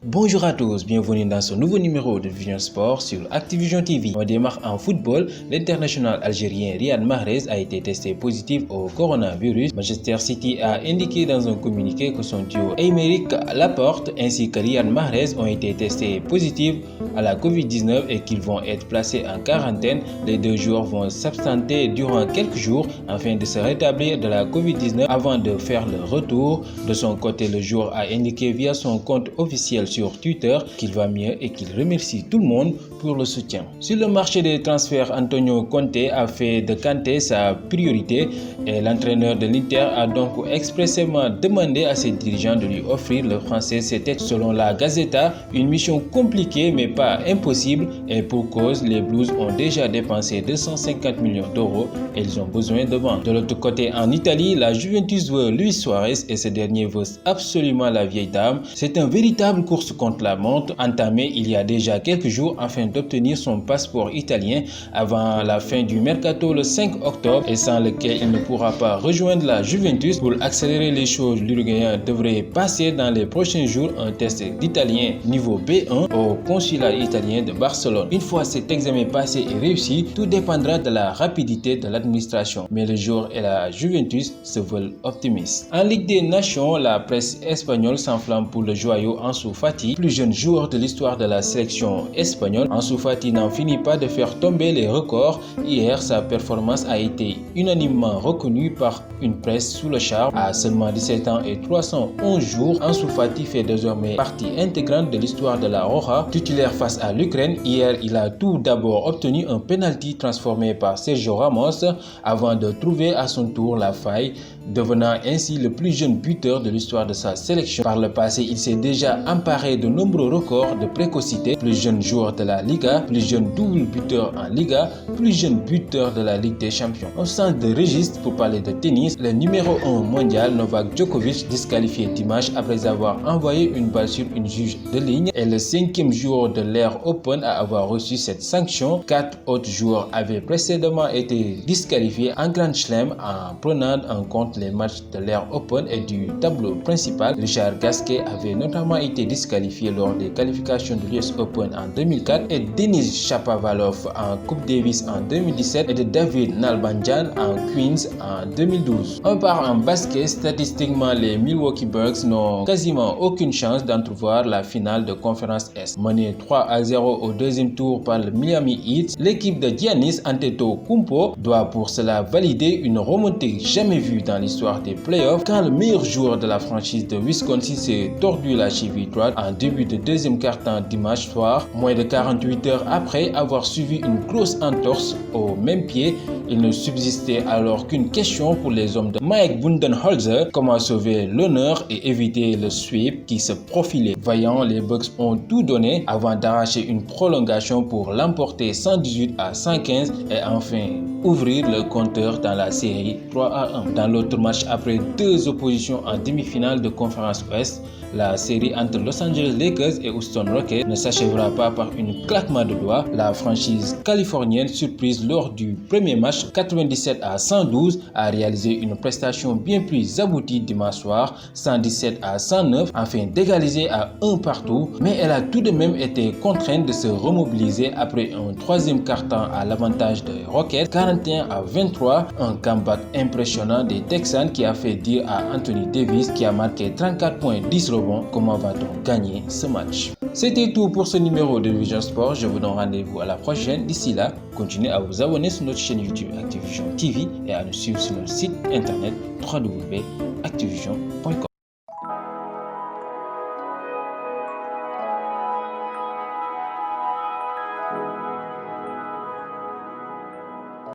Bonjour à tous, bienvenue dans ce nouveau numéro de Vision Sport sur Activision TV. On démarre en football. L'international algérien Riyad Mahrez a été testé positif au coronavirus. Manchester City a indiqué dans un communiqué que son duo Aymeric Laporte ainsi que Riyad Mahrez ont été testés positifs à la Covid-19 et qu'ils vont être placés en quarantaine. Les deux joueurs vont s'absenter durant quelques jours afin de se rétablir de la Covid-19 avant de faire le retour. De son côté, le joueur a indiqué via son compte officiel sur Twitter qu'il va mieux et qu'il remercie tout le monde pour le soutien. Sur le marché des transferts, Antonio Conte a fait de Kanté sa priorité et l'entraîneur de l'Inter a donc expressément demandé à ses dirigeants de lui offrir le français. C'était, selon la Gazzetta, une mission compliquée mais pas impossible et pour cause, les Blues ont déjà dépensé 250 millions d'euros et ils ont besoin de vendre. De l'autre côté, en Italie, la Juventus veut Luis Suarez et ce dernier veut absolument la vieille dame. C'est un véritable course contre la montre entamée il y a déjà quelques jours afin d'obtenir son passeport italien avant la fin du mercato le 5 octobre et sans lequel il ne pourra pas rejoindre la Juventus. Pour accélérer les choses, l'Uruguayen devrait passer dans les prochains jours un test d'italien niveau B1 au consulat italien de Barcelone. Une fois cet examen passé et réussi, tout dépendra de la rapidité de l'administration. Mais le joueur et la Juventus se veulent optimistes. En Ligue des Nations, la presse espagnole s'enflamme pour le joyau Ansu Fati, plus jeune joueur de l'histoire de la sélection espagnole. Ansu Fati n'en finit pas de faire tomber les records. Hier, sa performance a été unanimement reconnue par une presse sous le charme. À seulement 17 ans et 311 jours, Ansu Fati fait désormais partie intégrante de l'histoire de la Roja. Titulaire face à l'Ukraine, hier, il a tout d'abord obtenu un penalty transformé par Sergio Ramos avant de trouver à son tour la faille, devenant ainsi le plus jeune buteur de l'histoire de sa sélection. Par le passé, il s'est déjà emparé de nombreux records de précocité. Plus jeune joueur de la Liga, plus jeune double buteur en Liga, plus jeune buteur de la Ligue des Champions. Au centre de registre, pour parler de tennis, le numéro 1 mondial Novak Djokovic, disqualifié dimanche après avoir envoyé une balle sur une juge de ligne, est le 5e joueur de l'Air Open à avoir reçu cette sanction. 4 autres joueurs avaient précédemment été disqualifiés en Grand Chelem en prenant en compte les matchs de l'Air Open et du tableau principal. Richard Gasquet avait notamment été disqualifié lors des qualifications de l'US Open en 2004 et Denis Shapovalov en Coupe Davis en 2017 et de David Nalbandian en Queens en 2012. On part en basket. Statistiquement, les Milwaukee Bucks n'ont quasiment aucune chance d'entrevoir la finale de conférence Est. Menée 3-0 au deuxième tour par le Miami Heat, l'équipe de Giannis Antetokounmpo doit pour cela valider une remontée jamais vue dans l'histoire des playoffs quand le meilleur joueur de la franchise de Wisconsin s'est tordu la cheville droite en début de deuxième quart-temps dimanche soir. Moins de 48 heures après avoir suivi une grosse entorse au même pied, il ne subsistait alors qu'une question pour les hommes de Mike Budenholzer: comment sauver l'honneur et éviter le sweep qui se profilait. Voyant, les Bucks ont tout donné avant d'arracher une prolongation pour l'emporter 118-115 et enfin ouvrir le compteur dans la série 3-1. Dans l'autre match, après deux oppositions en demi-finale de conférence Ouest, la série entre Los Angeles Lakers et Houston Rockets ne s'achèvera pas par une claquement de doigts. La franchise californienne, surprise lors du premier match 97-112, a réalisé une prestation bien plus aboutie dimanche soir 117-109 afin d'égaliser à 1 partout, mais elle a tout de même été contrainte de se remobiliser après un troisième quart-temps à l'avantage des Rockets 41-23, un comeback impressionnant des Texans qui a fait dire à Anthony Davis, qui a marqué 34 points 10 rebonds, comment va-t-on gagner ce match. C'était tout pour ce numéro de Vision Sport. Je vous donne rendez-vous à la prochaine. D'ici là, continuez à vous abonner sur notre chaîne YouTube Activision TV et à nous suivre sur notre site internet www.activision.com.